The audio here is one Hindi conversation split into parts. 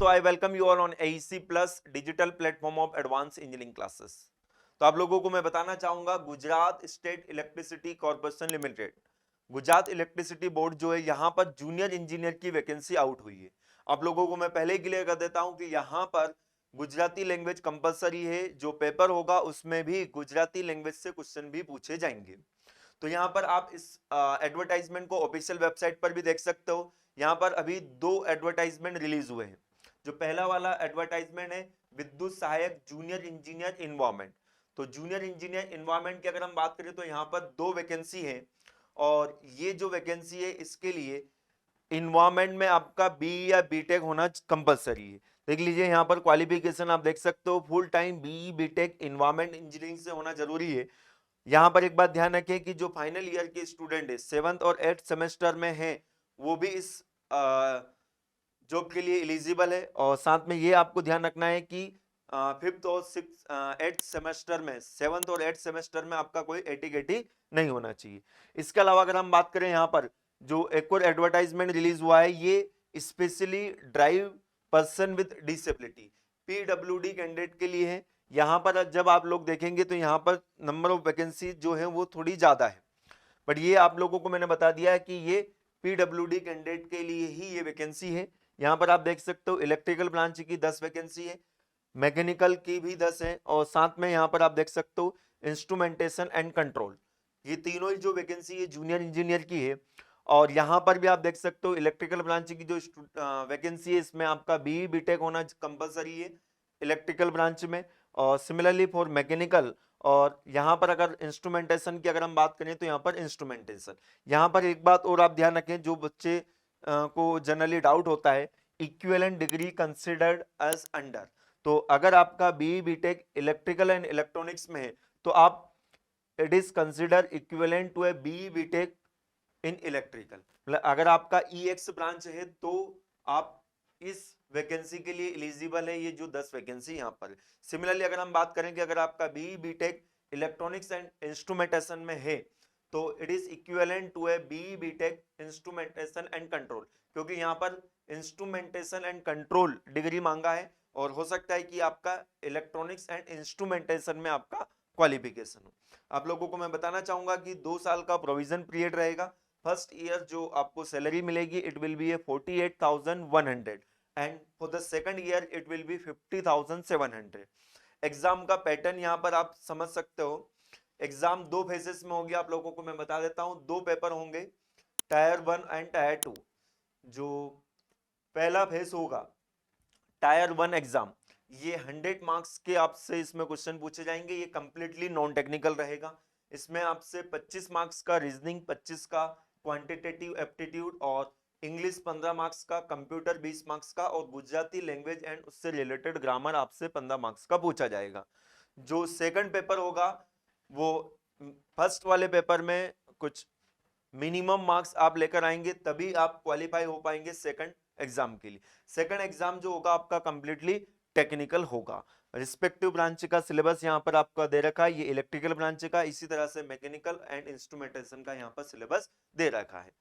दोस्तों, I welcome you all on AEC plus digital platform of advance engineering classes. तो आप लोगों को मैं बताना चाहूंगा, Gujarat state electricity corporation limited, Gujarat electricity board जो है, यहाँ पर जूनियर इंजीनियर की वैकेंसी आउट हुई है। आप लोगों को मैं पहले ही क्लियर कर देता हूं कि यहाँ पर गुजराती लैंग्वेज कंपलसरी है। जो पेपर होगा उसमें भी गुजराती लैंग्वेज से क्वेश्चन भी पूछे जाएंगे। तो यहाँ पर आप इस एडवर्टाइजमेंट को ऑफिशियल वेबसाइट पर भी देख सकते हो। यहाँ पर अभी 2 एडवर्टाइजमेंट रिलीज हुए हैं। जो पहला वाला एडवर्टाइजमेंट है, विद्युत सहायक जूनियर इंजीनियर इन्वायरमेंट। तो जूनियर इंजीनियर इन्वायरमेंट की अगर हम बात करें तो यहाँ पर 2 वैकेंसी है। और ये जो वैकेंसी है इसके लिए इन्वायरमेंट में आपका बी या बीटेक होना कंपलसरी है। देख लीजिए यहाँ पर क्वालिफिकेशन आप देख सकते हो, full time B B Tech environment engineering से होना जरूरी है। यहाँ पर एक बात ध्यान रखें कि जो फाइनल ईयर के स्टूडेंट है, 7th और 8th सेमेस्टर में है, वो भी इस जॉब के लिए एलिजिबल है। और साथ में ये आपको ध्यान रखना है कि 5th और 6th 8th सेमेस्टर में, 7th और 8th सेमेस्टर में आपका कोई एटी नहीं होना चाहिए। इसके अलावा अगर हम बात करें, यहाँ पर जो एक और एडवर्टाइजमेंट रिलीज हुआ है, ये specially drive person with disability PWD candidate के लिए है। यहाँ पर जब आप लोग देखेंगे तो यहाँ पर नंबर ऑफ वैकेंसी जो है वो थोड़ी ज्यादा है, बट ये आप लोगों को मैंने बता दिया है कि ये PWD कैंडिडेट के लिए ही ये वैकेंसी है। यहाँ पर आप देख सकते हो इलेक्ट्रिकल ब्रांच की 10 वैकेंसी है, मैकेनिकल की भी 10 है, और साथ में यहाँ पर आप देख सकते हो इंस्ट्रूमेंटेशन एंड कंट्रोल, ये तीनों ही जो वैकेंसी है जूनियर इंजीनियर की है। और यहाँ पर भी आप देख सकते हो इलेक्ट्रिकल ब्रांच की जो वैकेंसी है, इसमें आपका BE बीटेक होना कंपलसरी है इलेक्ट्रिकल ब्रांच में। और सिमिलरली फॉर मैकेनिकल, और यहाँ पर अगर इंस्ट्रूमेंटेशन की अगर हम बात करें तो यहाँ पर इंस्ट्रूमेंटेशन। यहाँ पर एक बात और आप ध्यान रखें, जो बच्चे को जनरली डाउट होता है, equivalent degree considered as under. तो अगर आपका BE B Tech electrical and electronics में है तो आप it is consider equivalent to a BE B Tech in electrical. मतलब अगर आपका EX ब्रांच है तो आप इस वैकेंसी के लिए एलिजिबल है, ये जो 10 वैकेंसी यहाँ पर। सिमिलरली अगर हम बात करें कि अगर आपका BE B Tech electronics and instrumentation में है तो it is equivalent to a BE B Tech instrumentation and control, क्योंकि यहाँ पर इंस्ट्रूमेंटेशन एंड कंट्रोल डिग्री मांगा है, और हो सकता है कि आपका इलेक्ट्रॉनिक्स एंड इंस्ट्रूमेंटेशन में आपका क्वालिफिकेशन हो। आप लोगों को मैं बताना चाहूंगा कि 2 साल का प्रोविजन पीरियड रहेगा। फर्स्ट ईयर जो आपको सैलरी मिलेगी it will be A 48,100, and for the second year it will be 50,700। Exam का पैटर्न यहाँ पर आप समझ सकते हो। एग्जाम 2 फेजेस में होगी, आप लोगों को मैं बता देता हूँ। 2 पेपर होंगे, टायर 1 एंड टायर 2। जो पहला फेज होगा टायर 1 एग्जाम, ये 100 मार्क्स के आपसे इसमें क्वेश्चन पूछे जाएंगे। ये कंप्लीटली नॉन टेक्निकल रहेगा। इसमें आपसे 25 मार्क्स का रीजनिंग, 25 का क्वांटिटेटिव एप्टीट्यूड, और इंग्लिश 15 मार्क्स का, कंप्यूटर 20 मार्क्स का, और गुजराती लैंग्वेज एंड उससे रिलेटेड ग्रामर आपसे 15 मार्क्स का पूछा जाएगा। जो सेकंड पेपर होगा वो फर्स्ट वाले पेपर में कुछ मिनिमम मार्क्स आप लेकर आएंगे तभी आप क्वालिफाई हो पाएंगे सेकंड एग्जाम के लिए। सेकंड एग्जाम जो होगा आपका कंप्लीटली टेक्निकल होगा। रिस्पेक्टिव ब्रांच का सिलेबस यहाँ पर आपका दे रखा है, ये इलेक्ट्रिकल ब्रांच का, इसी तरह से मैकेनिकल एंड इंस्ट्रूमेंटेशन का यहाँ पर सिलेबस दे रखा है।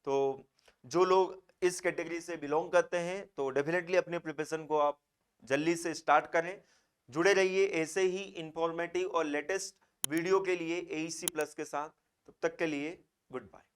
तो जो लोग इस कैटेगरी से बिलोंग करते हैं तो डेफिनेटली अपने प्रिपरेशन को आप जल्दी से स्टार्ट करें। जुड़े रहिए ऐसे ही इंफॉर्मेटिव और लेटेस्ट वीडियो के लिए AEC प्लस के साथ। तब तक के लिए गुड बाय।